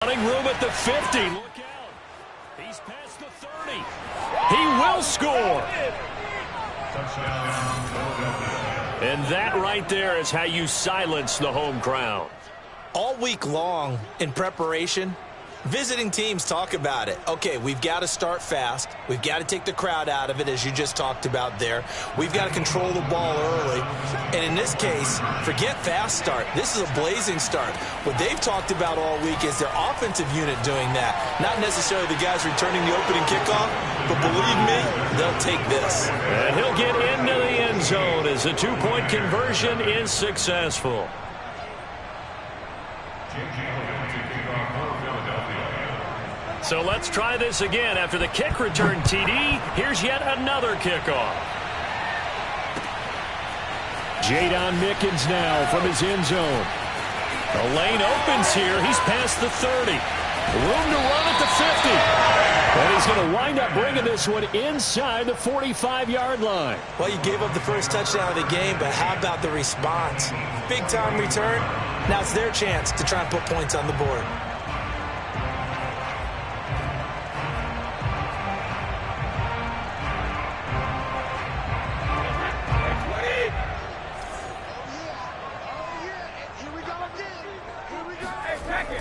Running room at the 50. Look out. He's past the 30. He will score. And that right there is how you silence the home crowd. All week long in preparation, visiting teams talk about it. Okay, we've got to start fast. We've got to take the crowd out of it, as you just talked about there. We've got to control the ball early. And in this case, forget fast start. This is a blazing start. What they've talked about all week is their offensive unit doing that. Not necessarily the guys returning the opening kickoff, but believe me, they'll take this. And he'll get into the end zone as the two-point conversion is successful. So let's try this again. After the kick return TD, here's yet another kickoff. Jadon Mickens now from his end zone. The lane opens here. He's past the 30. Room to run at the 50. And he's going to wind up bringing this one inside the 45-yard line. Well, you gave up the first touchdown of the game, but how about the response? Big-time return. Now it's their chance to try and put points on the board.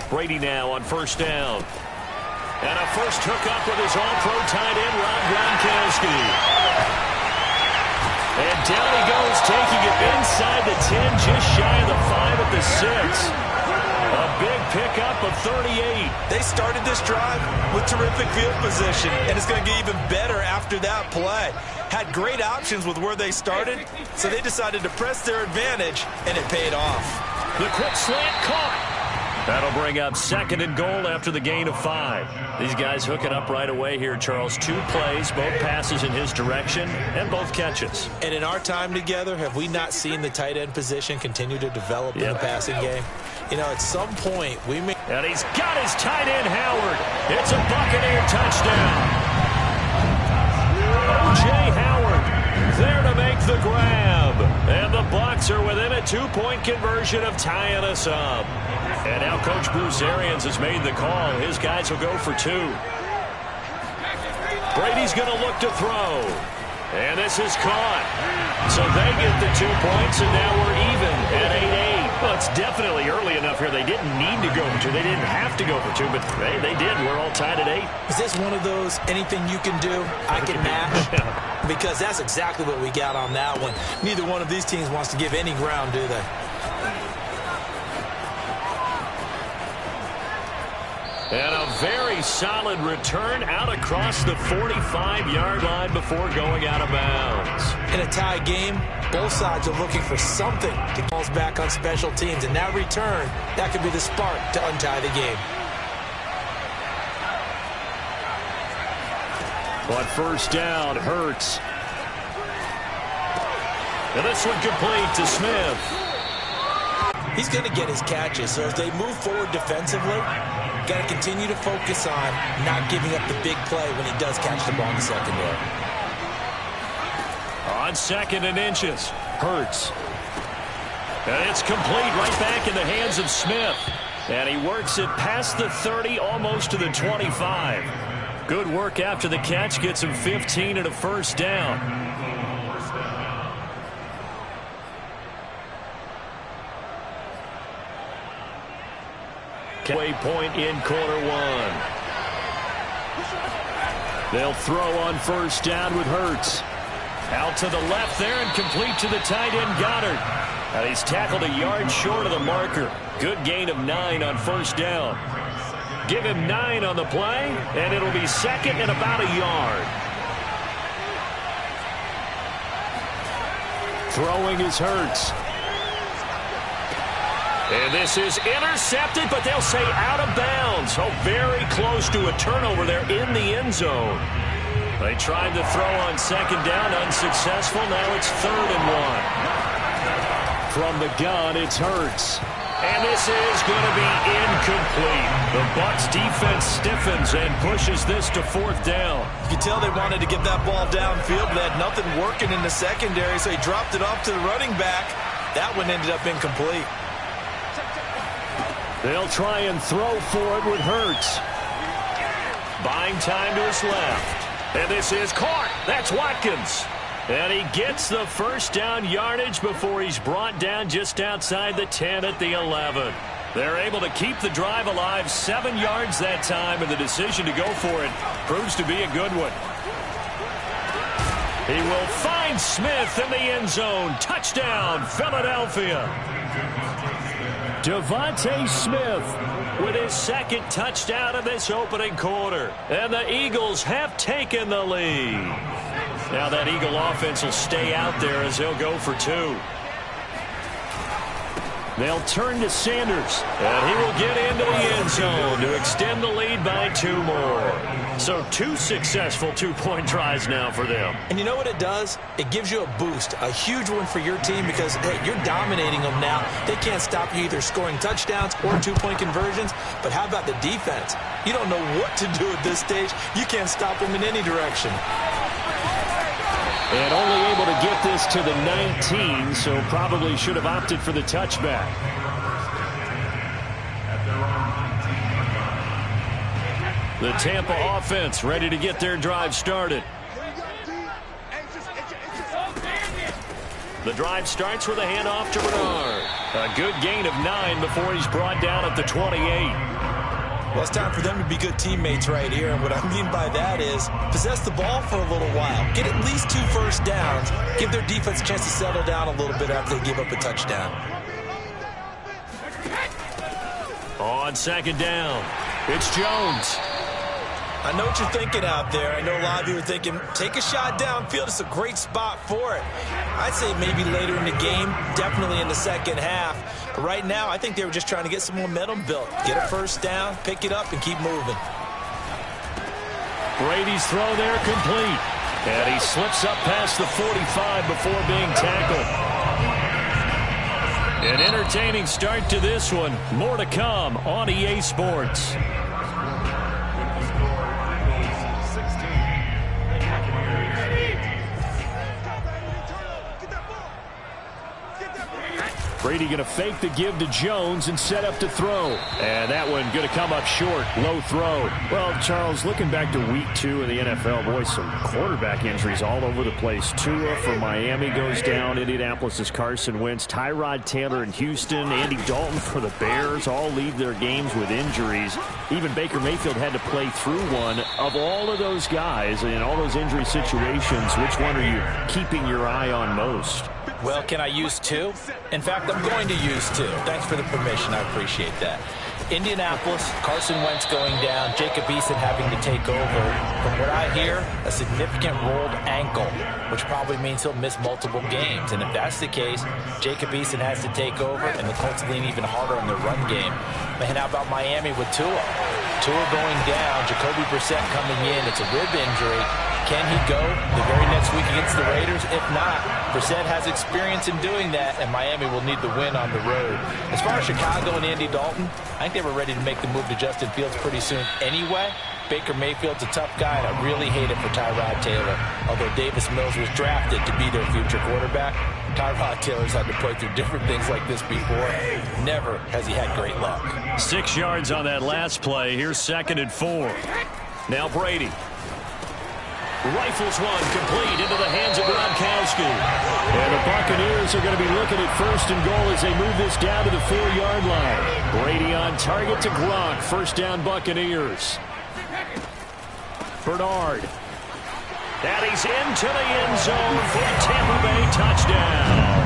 Brady now on first down. And a first hookup with his all-pro tight end, Rob Gronkowski. And down he goes, taking it inside the 10, just shy of the 5 at the 6. A big pickup of 38. They started this drive with terrific field position, and it's going to get even better after that play. Had great options with where they started, so they decided to press their advantage, and it paid off. The quick slant caught. That'll bring up 2nd and goal after the gain of 5. These guys hooking up right away here, Charles. 2 plays, both passes in his direction, and both catches. And in our time together, have we not seen the tight end position continue to develop in the passing game? You know, at some point, we may... And he's got his tight end, Howard. It's a Buccaneer touchdown. O.J. Howard there to make the grab. And the Bucs are within a 2-point conversion of tying us up. And now Coach Bruce Arians has made the call. His guys will go for 2. Brady's going to look to throw. And this is caught. So they get the 2 points, and now we're even at 8-8. Well, it's definitely early enough here. They didn't need to go for 2. They didn't have to go for 2, but they did. We're all tied at 8. Is this one of those anything you can do, I can match? Because that's exactly what we got on that one. Neither one of these teams wants to give any ground, do they? And a very solid return out across the 45-yard line before going out of bounds. In a tie game, both sides are looking for something to call us back on special teams. And that return, that could be the spark to untie the game. On first down, Hurts. And this one complete to Smith. He's going to get his catches, so as they move forward defensively, got to continue to focus on not giving up the big play when he does catch the ball in the secondary. On 2nd and inches, Hurts. And it's complete right back in the hands of Smith. And he works it past the 30, almost to the 25. Good work after the catch, gets him 15 and a first down. Point in quarter 1. They'll throw on first down with Hurts. Out to the left there and complete to the tight end Goddard. And he's tackled a yard short of the marker. Good gain of 9 on first down. Give him 9 on the play, and it'll be 2nd and about a yard. Throwing is Hurts. And this is intercepted, but they'll say out of bounds. Oh, very close to a turnover there in the end zone. They tried to throw on 2nd down, unsuccessful. Now it's 3rd and 1. From the gun, it's Hurts. And this is going to be incomplete. The Bucs defense stiffens and pushes this to 4th down. You can tell they wanted to get that ball downfield, but they had nothing working in the secondary, so he dropped it off to the running back. That one ended up incomplete. They'll try and throw for it with Hurts. Buying time to his left. And this is caught. That's Watkins. And he gets the first down yardage before he's brought down just outside the 10 at the 11. They're able to keep the drive alive, 7 yards that time, and the decision to go for it proves to be a good one. He will find Smith in the end zone. Touchdown, Philadelphia. Devontae Smith with his second touchdown of this opening quarter. And the Eagles have taken the lead. Now that Eagle offense will stay out there as they'll go for 2. They'll turn to Sanders, and he will get into the end zone to extend the lead by 2 more. So 2 successful two-point tries now for them. And you know what it does? It gives you a boost, a huge one for your team because, hey, you're dominating them now. They can't stop you either scoring touchdowns or two-point conversions. But how about the defense? You don't know what to do at this stage. You can't stop them in any direction. And only able to get this to the 19, so probably should have opted for the touchback. The Tampa offense ready to get their drive started. The drive starts with a handoff to Bernard. A good gain of 9 before he's brought down at the 28. Well, it's time for them to be good teammates right here. And what I mean by that is possess the ball for a little while. Get at least 2 first downs. Give their defense a chance to settle down a little bit after they give up a touchdown. On second down, it's Jones. I know what you're thinking out there. I know a lot of you are thinking, take a shot downfield. It's a great spot for it. I'd say maybe later in the game, definitely in the second half. But right now, I think they were just trying to get some momentum built. Get a first down, pick it up, and keep moving. Brady's throw there complete. And he slips up past the 45 before being tackled. An entertaining start to this one. More to come on EA Sports. Brady going to fake the give to Jones and set up to throw. And that one going to come up short. Low throw. Well, Charles, looking back to week 2 in the NFL, boy, some quarterback injuries all over the place. Tua for Miami goes down. Indianapolis' Carson Wentz. Tyrod Taylor in Houston. Andy Dalton for the Bears all leave their games with injuries. Even Baker Mayfield had to play through one. Of all of those guys in all those injury situations, which one are you keeping your eye on most? Well, can I use 2? In fact, I'm going to use 2. Thanks for the permission. I appreciate that. Indianapolis, Carson Wentz going down, Jacob Eason having to take over. From what I hear, a significant rolled ankle, which probably means he'll miss multiple games. And if that's the case, Jacob Eason has to take over, and the Colts lean even harder in their run game. Man, how about Miami with Tua? Tua going down, Jacoby Brissett coming in. It's a rib injury. Can he go the very next week against the Raiders? If not, Brissett has experience in doing that, and Miami will need the win on the road. As far as Chicago and Andy Dalton, I think they were ready to make the move to Justin Fields pretty soon anyway. Baker Mayfield's a tough guy, and I really hate it for Tyrod Taylor. Although Davis Mills was drafted to be their future quarterback, Tyrod Taylor's had to play through different things like this before. Never has he had great luck. 6 yards on that last play. Here's 2nd and 4. Now Brady. Rifles one complete into the hands of Gronkowski. And the Buccaneers are going to be looking at 1st and goal as they move this down to the 4-yard line. Brady on target to Gronk. 1st down Buccaneers. Bernard. And he's into the end zone for a Tampa Bay touchdown.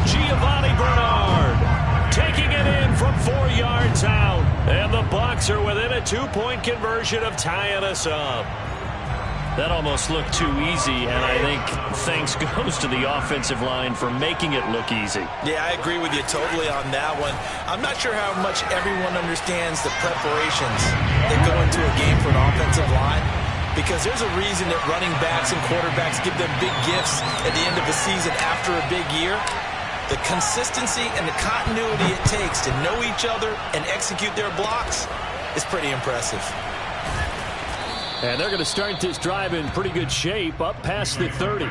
Giovanni Bernard taking it in from 4 yards out. And the Bucs are within a 2-point conversion of tying us up. That almost looked too easy, and I think thanks goes to the offensive line for making it look easy. Yeah, I agree with you totally on that one. I'm not sure how much everyone understands the preparations that go into a game for an offensive line, because there's a reason that running backs and quarterbacks give them big gifts at the end of a season after a big year. The consistency and the continuity it takes to know each other and execute their blocks is pretty impressive. And they're going to start this drive in pretty good shape, up past the 30. The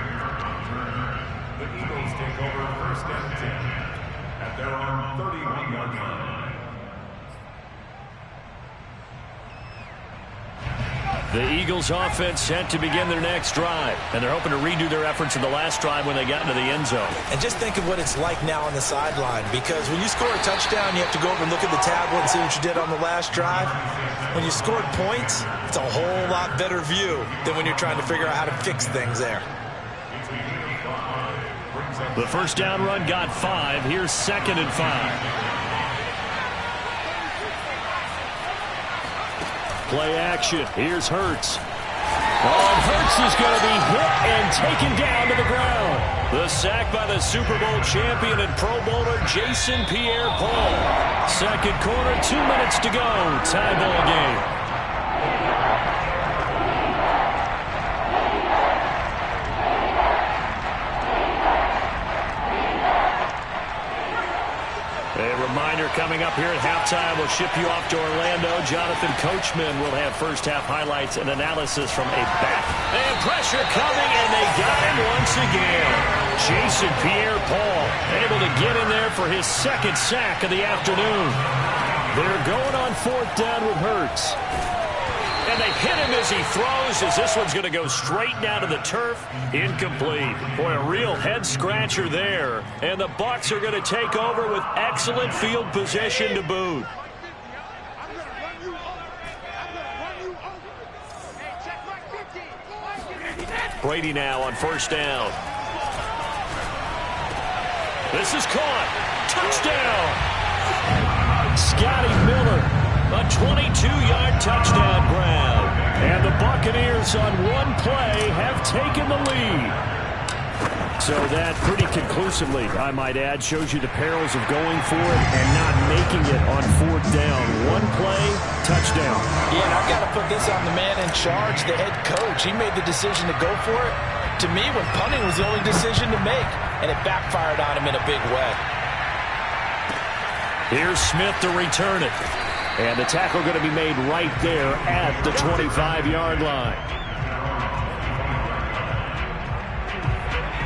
Eagles take over 1st and 10 at their own 31-yard line. The Eagles offense set to begin their next drive, and they're hoping to redo their efforts in the last drive when they got into the end zone. And just think of what it's like now on the sideline, because when you score a touchdown, you have to go over and look at the tablet and see what you did on the last drive. When you scored points, it's a whole lot better view than when you're trying to figure out how to fix things there. The first down run got 5. Here's 2nd and 5. Play action. Here's Hurts. Oh, and Hurts is going to be hit and taken down to the ground. The sack by the Super Bowl champion and Pro Bowler Jason Pierre-Paul. Second quarter, 2 minutes to go. Tie ball game. A reminder coming up here at halftime. We'll ship you off to Orlando. Jonathan Coachman will have first-half highlights and analysis from a back. And pressure coming, and they got him once again. Jason Pierre-Paul able to get in there for his second sack of the afternoon. They're going on 4th down with Hurts. And they hit him as he throws, as this one's going to go straight down to the turf. Incomplete. Boy, a real head-scratcher there. And the Bucs are going to take over with excellent field position to boot. Brady now on 1st down. This is caught. Touchdown. Scotty Miller. A 22-yard touchdown grab. And the Buccaneers on one play have taken the lead. So that pretty conclusively, I might add, shows you the perils of going for it and not making it on 4th down. One play, touchdown. Yeah, and I've got to put this on the man in charge, the head coach. He made the decision to go for it. To me, when punting was the only decision to make, and it backfired on him in a big way. Here's Smith to return it. And the tackle going to be made right there at the 25-yard line.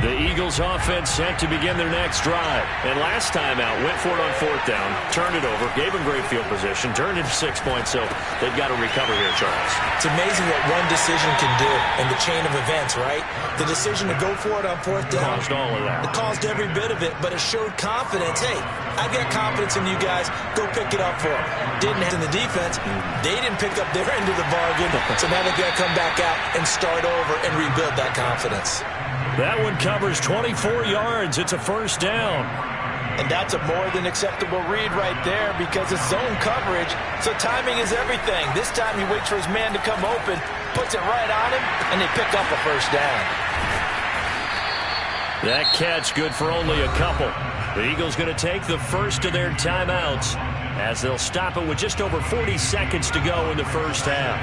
The Eagles offense set to begin their next drive. And last time out, went for it on 4th down, turned it over, gave them great field position, turned it to 6 points, so they've got to recover here, Charles. It's amazing what one decision can do in the chain of events, right? The decision to go for it on 4th down. Caused all of that. It caused every bit of it, but it showed confidence. Hey, I've got confidence in you guys. Go pick it up for them. Didn't in the defense. They didn't pick up their end of the bargain, so now they've got to come back out and start over and rebuild that confidence. That one covers 24 yards. It's a 1st down. And that's a more than acceptable read right there because it's zone coverage, so timing is everything. This time he waits for his man to come open, puts it right on him, and they pick up a 1st down. That catch good for only a couple. The Eagles going to take the first of their timeouts as they'll stop it with just over 40 seconds to go in the 1st half.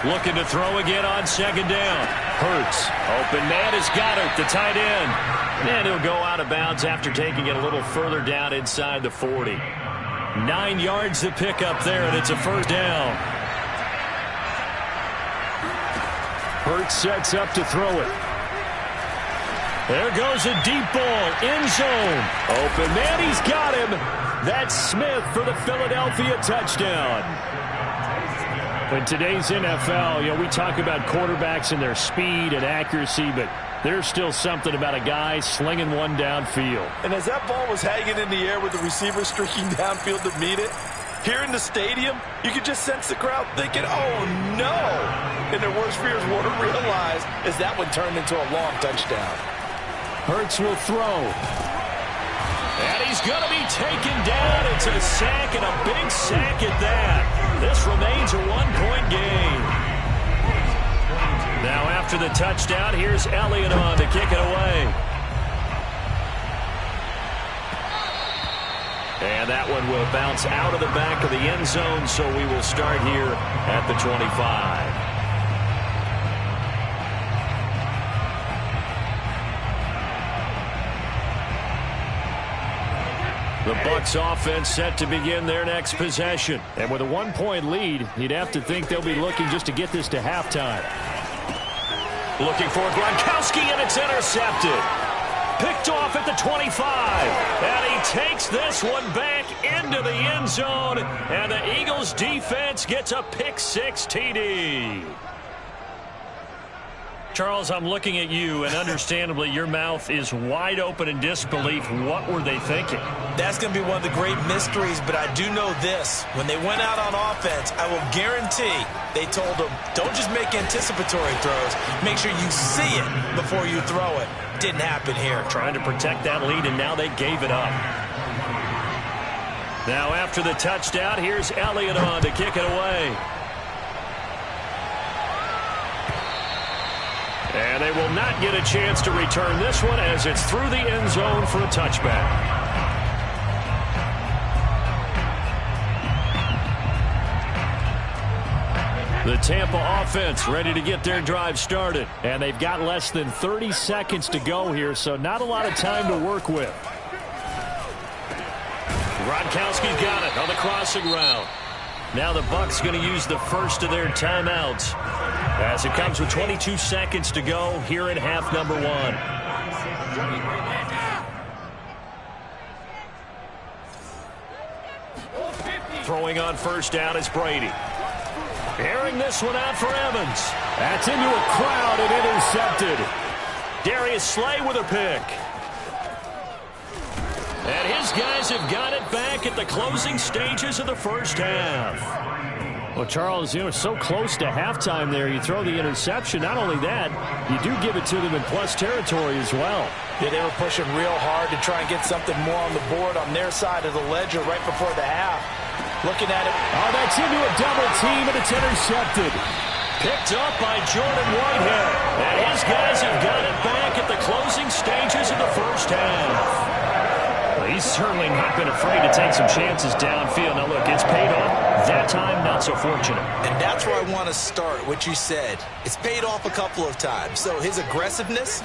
Looking to throw again on 2nd down. Hurts. Open man has got it, the tight end. And he'll go out of bounds after taking it a little further down inside the 40. 9 yards to pick up there, and it's a 1st down. Hurts sets up to throw it. There goes a deep ball, end zone. Open man, he's got him. That's Smith for the Philadelphia touchdown. In today's NFL, you know, we talk about quarterbacks and their speed and accuracy, but there's still something about a guy slinging one downfield. And as that ball was hanging in the air with the receiver streaking downfield to meet it, here in the stadium, you could just sense the crowd thinking, oh, no. And their worst fears weren't realized as that one turned into a long touchdown. Hurts will throw. And he's going to be taken down. It's a sack, and a big sack at that. This remains a one-point game. Now after the touchdown, here's Elliott on to kick it away. And that one will bounce out of the back of the end zone, so we will start here at the 25. The Bucs offense set to begin their next possession. And with a one-point lead, you'd have to think they'll be looking just to get this to halftime. Looking for Gronkowski, and it's intercepted. Picked off at the 25. And he takes this one back into the end zone. And the Eagles defense gets a pick six TD. Charles, I'm looking at you, and understandably, your mouth is wide open in disbelief. What were they thinking? That's going to be one of the great mysteries, but I do know this. When they went out on offense, I will guarantee they told them, don't just make anticipatory throws. Make sure you see it before you throw it. Didn't happen here. Trying to protect that lead, and now they gave it up. Now, after the touchdown, here's Elliott on to kick it away. And they will not get a chance to return this one as it's through the end zone for a touchback. The Tampa offense ready to get their drive started. And they've got less than 30 seconds to go here, so not a lot of time to work with. Gronkowski's got it on the crossing route. Now the Bucs going to use the first of their timeouts as it comes with 22 seconds to go here in half number one. Throwing on first down is Brady. Airing this one out for Evans. That's into a crowd and intercepted. Darius Slay with a pick. And his guys have got it back at the closing stages of the first half. Well, Charles, so close to halftime there. You throw the interception. Not only that, you do give it to them in plus territory as well. Yeah, they were pushing real hard to try and get something more on the board on their side of the ledger right before the half. Looking at it. Oh, that's into a double team, and it's intercepted. Picked up by Jordan Whitehead. And his guys have got it back at the closing stages of the first half. He's certainly not been afraid to take some chances downfield. Now, look, it's paid off. That time, not so fortunate. And that's where I want to start, what you said. It's paid off a couple of times. So his aggressiveness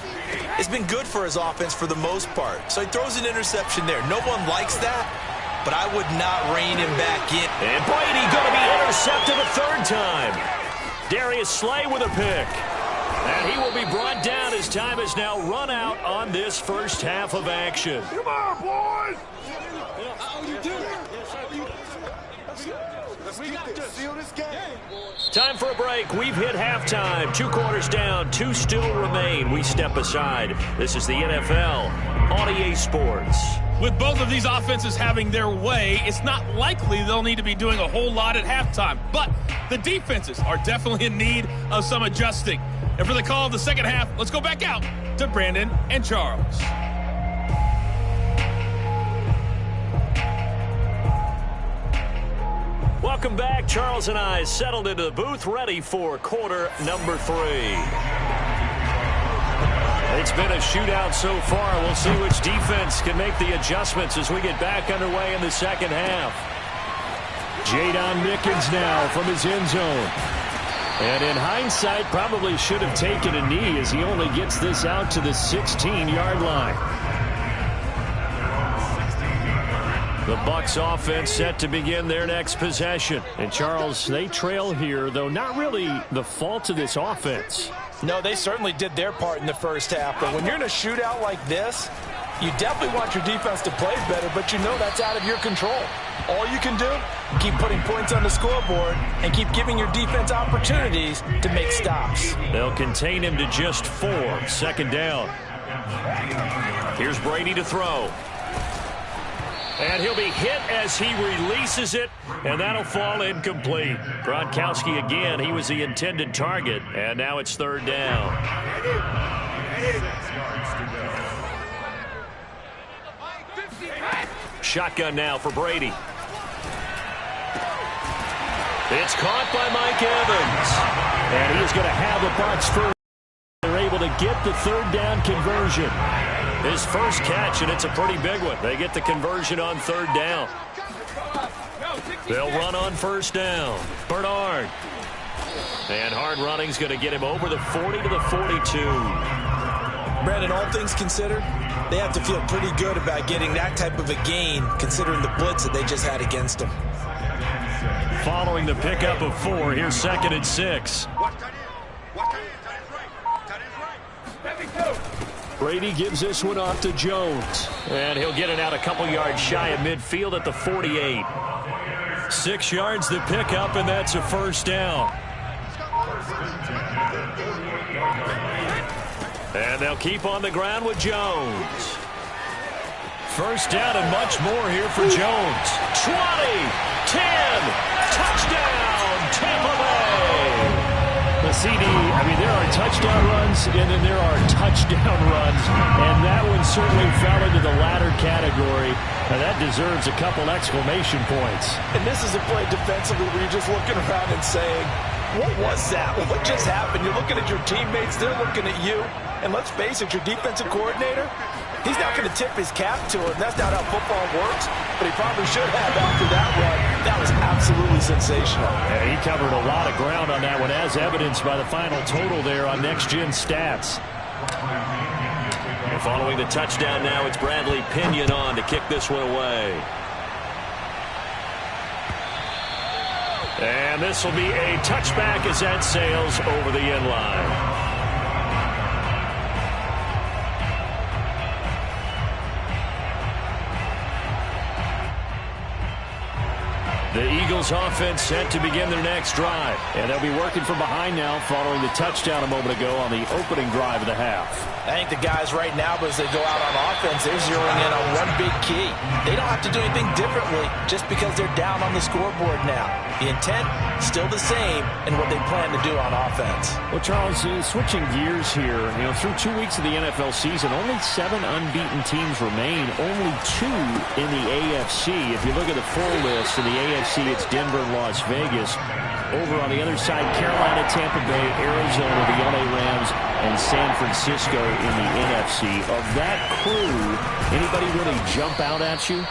has been good for his offense for the most part. So he throws an interception there. No one likes that, but I would not rein him back in. And Brady going to be intercepted a third time. Darius Slay with a pick. And he will be brought down as time has now run out on this first half of action. Come on, boys! Time for a break. We've hit halftime. 2 quarters down. 2 still remain. We step aside. This is the NFL on EA Sports. With both of these offenses having their way, it's not likely they'll need to be doing a whole lot at halftime. But the defenses are definitely in need of some adjusting. And for the call of the second half, let's go back out to Brandon and Charles. Welcome back. Charles and I settled into the booth, ready for quarter number 3. It's been a shootout so far. We'll see which defense can make the adjustments as we get back underway in the second half. Jadon Mickens now from his end zone. And in hindsight, probably should have taken a knee as he only gets this out to the 16-yard line. The Bucs offense set to begin their next possession. And Charles, they trail here, though not really the fault of this offense. No, they certainly did their part in the first half. But when you're in a shootout like this, you definitely want your defense to play better, but you know that's out of your control. All you can do, keep putting points on the scoreboard and keep giving your defense opportunities to make stops. They'll contain him to just 4. Second down. Here's Brady to throw. And he'll be hit as he releases it, and that'll fall incomplete. Gronkowski again, he was the intended target, and now it's third down. Shotgun now for Brady. It's caught by Mike Evans. And he is going to have the Bucs first. They're able to get the third down conversion. His first catch, and it's a pretty big one. They get the conversion on third down. They'll run on first down. Bernard. And hard running's going to get him over the 40 to the 42. Brandon, all things considered, they have to feel pretty good about getting that type of a gain considering the blitz that they just had against them. Following the pickup of 4, here's 2nd and 6. Brady gives this one off to Jones. And he'll get it out a couple yards shy of midfield at the 48. 6 yards to pick up, and that's a first down. And they'll keep on the ground with Jones. First down and much more here for Jones. 20, 10, touchdown, Tampa Bay. The CD, I mean, there are touchdown runs, and then there are touchdown runs, and that one certainly fell into the latter category. And that deserves a couple exclamation points. And this is a play defensively where you're just looking around and saying, what was that? What just happened? You're looking at your teammates, they're looking at you. And let's face it, your defensive coordinator, he's not going to tip his cap to him. That's not how football works, but he probably should have after that run. That was absolutely sensational. Yeah, he covered a lot of ground on that one, as evidenced by the final total there on Next Gen Stats. And following the touchdown now, it's Bradley Pinion on to kick this one away. And this will be a touchback as that sails over the end line. The Eagles offense set to begin their next drive. And they'll be working from behind now following the touchdown a moment ago on the opening drive of the half. I think the guys right now, as they go out on offense, they're zeroing in on one big key. They don't have to do anything differently just because they're down on the scoreboard now. The intent, still the same in what they plan to do on offense. Well, Charles, switching gears here, through 2 weeks of the NFL season, only 7 unbeaten teams remain, only 2 in the AFC. If you look at the full list in the AFC, it's Denver and Las Vegas. Over on the other side, Carolina, Tampa Bay, Arizona, the LA Rams, and San Francisco in the NFC. Of that crew, anybody really jump out at you?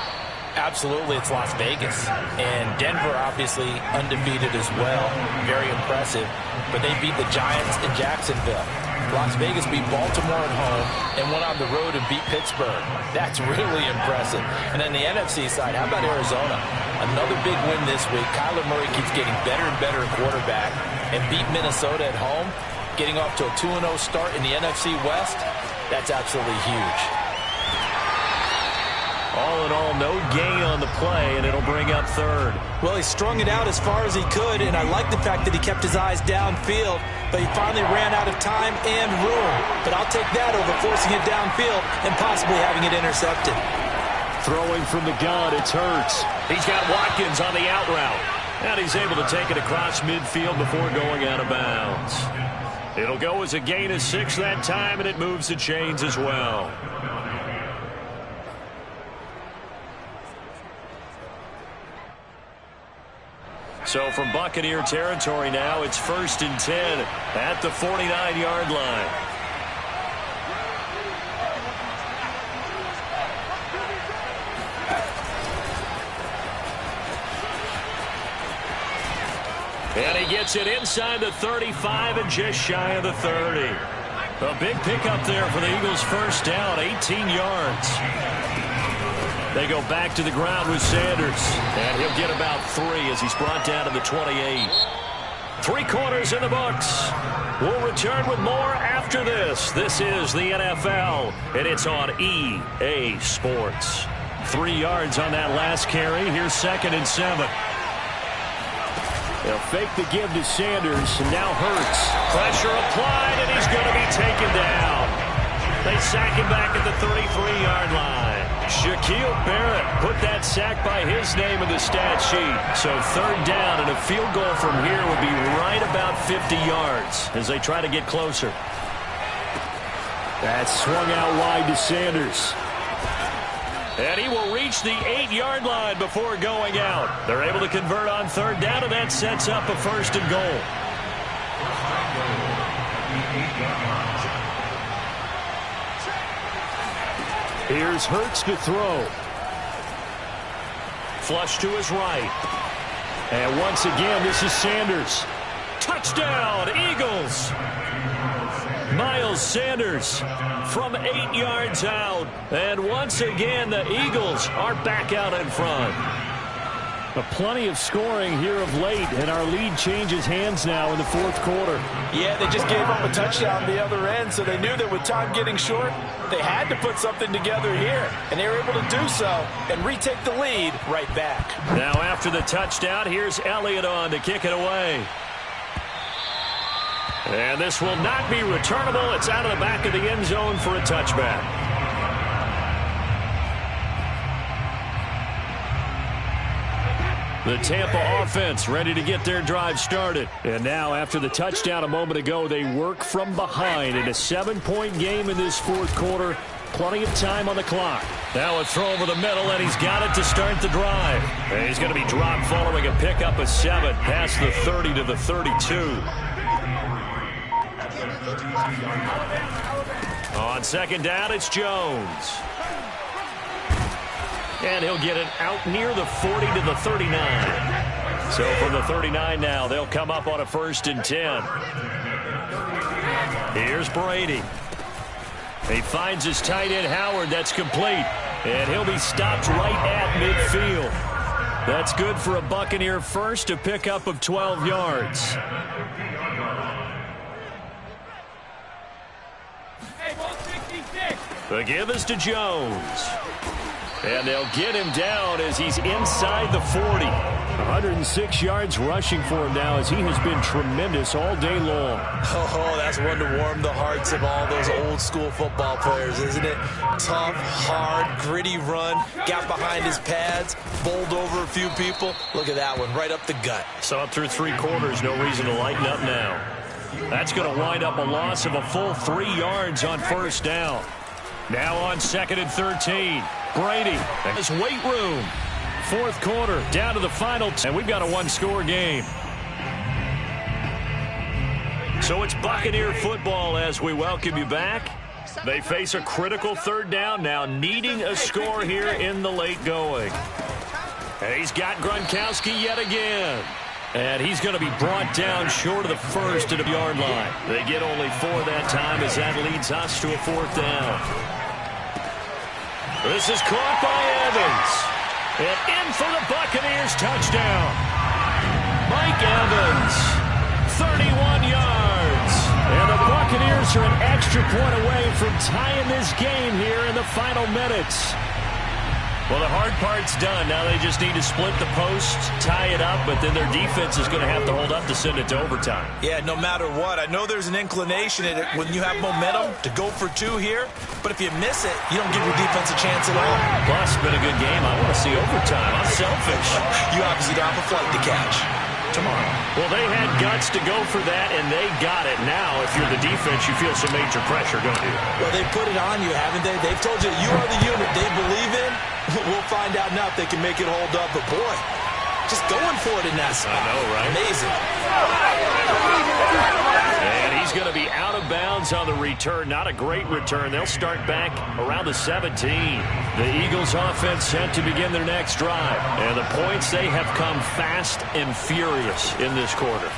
Absolutely, it's Las Vegas. And Denver, obviously, undefeated as well. Very impressive. But they beat the Giants in Jacksonville. Las Vegas beat Baltimore at home and went on the road and beat Pittsburgh. That's really impressive. And then the NFC side, how about Arizona? Another big win this week. Kyler Murray keeps getting better and better at quarterback and beat Minnesota at home, getting off to a 2-0 start in the NFC West. That's absolutely huge. All in all, no gain on the play, and it'll bring up third. Well, he strung it out as far as he could, and I like the fact that he kept his eyes downfield, but he finally ran out of time and room. But I'll take that over forcing it downfield and possibly having it intercepted. Throwing from the gun, it's Hurts. He's got Watkins on the out route, and he's able to take it across midfield before going out of bounds. It'll go as a gain of 6 that time, and it moves the chains as well. So from Buccaneer territory now, it's 1st and 10 at the 49-yard line. And he gets it inside the 35 and just shy of the 30. A big pickup there for the Eagles' first down, 18 yards. They go back to the ground with Sanders. And he'll get about 3 as he's brought down to the 28. 3 quarters in the books. We'll return with more after this. This is the NFL, and it's on EA Sports. 3 yards on that last carry. Here's 2nd and 7. They'll fake the give to Sanders, and now Hurts. Pressure applied, and he's going to be taken down. They sack him back at the 33-yard line. Shaquille Barrett put that sack by his name in the stat sheet. So 3rd down, and a field goal from here would be right about 50 yards as they try to get closer. That's swung out wide to Sanders. And he will reach the 8-yard line before going out. They're able to convert on 3rd down, and that sets up a 1st and goal. Here's Hurts to throw. Flush to his right. And once again, this is Sanders. Touchdown, Eagles! Miles Sanders from 8 yards out. And once again, the Eagles are back out in front. Plenty of scoring here of late, and our lead changes hands now in the fourth quarter. Yeah, they just gave up a touchdown the other end, so they knew that with time getting short, they had to put something together here, and they were able to do so and retake the lead right back. Now after the touchdown, here's Elliott on to kick it away. And this will not be returnable. It's out of the back of the end zone for a touchback. The Tampa offense ready to get their drive started. And now after the touchdown a moment ago, they work from behind in a 7-point game in this fourth quarter. Plenty of time on the clock. Now a throw over the middle, and he's got it to start the drive. And he's going to be dropped following a pickup of 7 past the 30 to the 32. On second down, it's Jones. And he'll get it out near the 40 to the 39. So from the 39 now, they'll come up on a 1st and 10. Here's Brady. He finds his tight end, Howard. That's complete. And he'll be stopped right at midfield. That's good for a Buccaneer first, a pickup of 12 yards. The give is to Jones. And they'll get him down as he's inside the 40. 106 yards rushing for him now as he has been tremendous all day long. Oh, that's one to warm the hearts of all those old-school football players, isn't it? Tough, hard, gritty run. Got behind his pads, bowled over a few people. Look at that one, right up the gut. Saw it through 3 quarters. No reason to lighten up now. That's going to wind up a loss of a full 3 yards on 1st down. Now on 2nd and 13. Brady has weight room. 4th quarter, down to the final. And we've got a 1-score game. So it's Buccaneer football as we welcome you back. They face a critical 3rd down now, needing a score here in the late going. And he's got Gronkowski yet again. And he's going to be brought down short of the 1st at the yard line. They get only 4 that time as that leads us to a 4th down. This is caught by Evans. And in for the Buccaneers touchdown. Mike Evans, 31 yards. And the Buccaneers are an extra point away from tying this game here in the final minutes. Well, the hard part's done. Now they just need to split the post, tie it up, but then their defense is going to have to hold up to send it to overtime. Yeah, no matter what. I know there's an inclination in it when you have momentum to go for 2 here, but if you miss it, you don't give your defense a chance at all. Plus, it's been a good game. I want to see overtime. I'm selfish. You obviously don't have a flight to catch tomorrow. Well, they had guts to go for that, and they got it. Now, if you're the defense, you feel some major pressure, don't you? Well, they put it on you, haven't they? They've told you are the unit they believe in. We'll find out now if they can make it hold up. But, boy, just going for it in that spot. I know, right? Amazing. And he's going to be out of bounds on the return. Not a great return. They'll start back around the 17. The Eagles offense set to begin their next drive. And the points, they have come fast and furious in this quarter.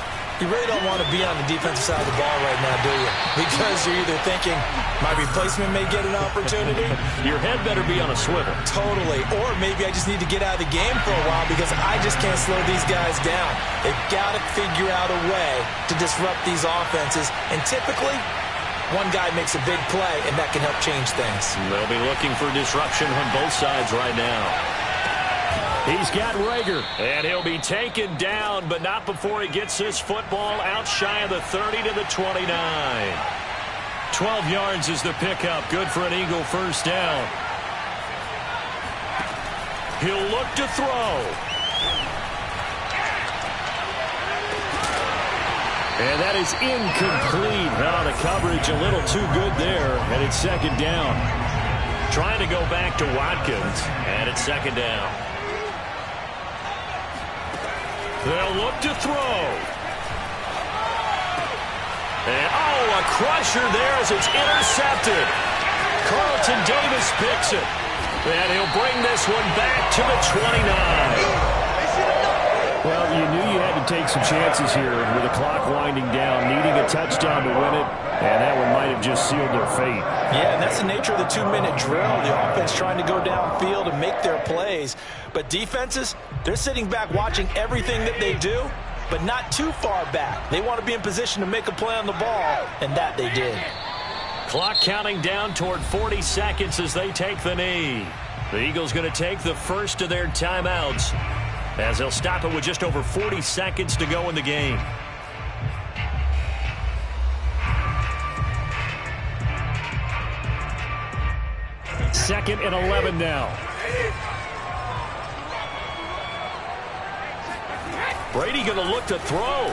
You really don't want to be on the defensive side of the ball right now, do you? Because you're either thinking, my replacement may get an opportunity. Your head better be on a swivel. Totally. Or maybe I just need to get out of the game for a while because I just can't slow these guys down. They've got to figure out a way to disrupt these offenses. And typically, one guy makes a big play, and that can help change things. They'll be looking for disruption on both sides right now. He's got Rager, and he'll be taken down, but not before he gets this football out shy of the 30 to the 29. 12 yards is the pickup. Good for an Eagle 1st down. He'll look to throw. And that is incomplete. Oh, the coverage a little too good there, and it's 2nd down. Trying to go back to Watkins, and it's 2nd down. They'll look to throw. And, a crusher there as it's intercepted. Carlton Davis picks it. And he'll bring this one back to the 29. Well, you knew you had to take some chances here with the clock winding down, needing a touchdown to win it, and that one might have just sealed their fate. Yeah, and that's the nature of the 2-minute drill. The offense trying to go downfield and make their plays. But defenses, they're sitting back watching everything that they do, but not too far back. They want to be in position to make a play on the ball, and that they did. Clock counting down toward 40 seconds as they take the knee. The Eagles going to take the first of their timeouts as they'll stop it with just over 40 seconds to go in the game. Second and 11 now. Brady going to look to throw.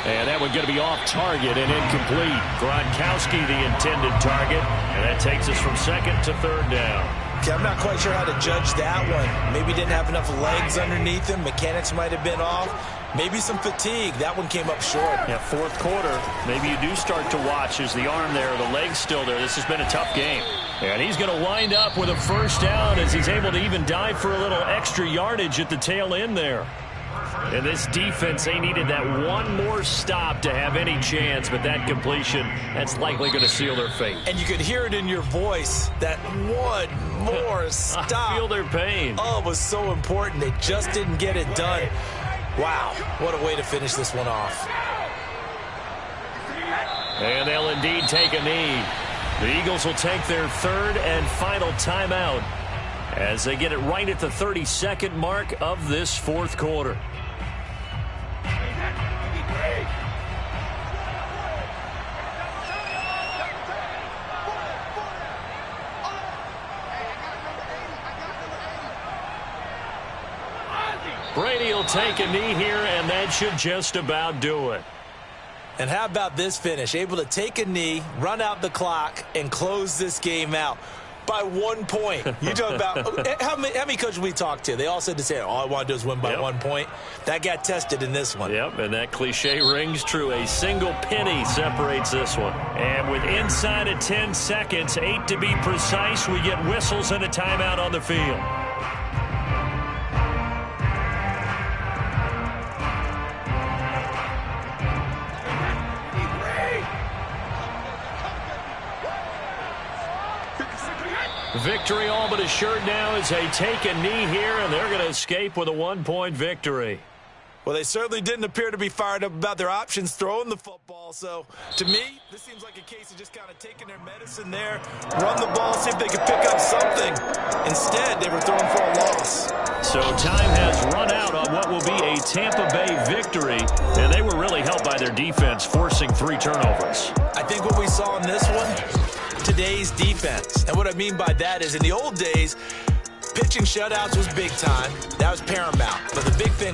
And that one going to be off target and incomplete. Gronkowski the intended target. And that takes us from second to third down. Okay, I'm not quite sure how to judge that one. Maybe didn't have enough legs underneath him. Mechanics might have been off. Maybe some fatigue. That one came up short. Yeah, fourth quarter. Maybe you do start to watch. Is the arm there, the leg's still there? This has been a tough game. And he's going to wind up with a first down as he's able to even dive for a little extra yardage at the tail end there. And this defense, they needed that one more stop to have any chance, but that completion, that's likely going to seal their fate. And you could hear it in your voice, that one more stop. I feel their pain. Oh, it was so important. They just didn't get it done. Wow, what a way to finish this one off. And they'll indeed take a knee. The Eagles will take their third and final timeout as they get it right at the 32nd mark of this fourth quarter. Brady will take a knee here, and that should just about do it. And how about this finish? Able to take a knee, run out the clock, and close this game out by 1 point. You talk about how many coaches we talked to? They all said the same. All I want to do is win by 1 point. That got tested in this one. Yep, and that cliche rings true. A single penny separates this one. And with inside of 10 seconds, 8 to be precise, we get whistles and a timeout on the field. Victory all but assured now as they take a knee here, and they're going to escape with a 1-point victory. Well, they certainly didn't appear to be fired up about their options throwing the football. So, to me, this seems like a case of just kind of taking their medicine there, run the ball, see if they could pick up something. Instead, they were throwing for a loss. So time has run out on what will be a Tampa Bay victory, and they were really helped by their defense, forcing 3 turnovers. I think what we saw in this one, today's defense. And what I mean by that is in the old days, pitching shutouts was big time. That was paramount. But the big thing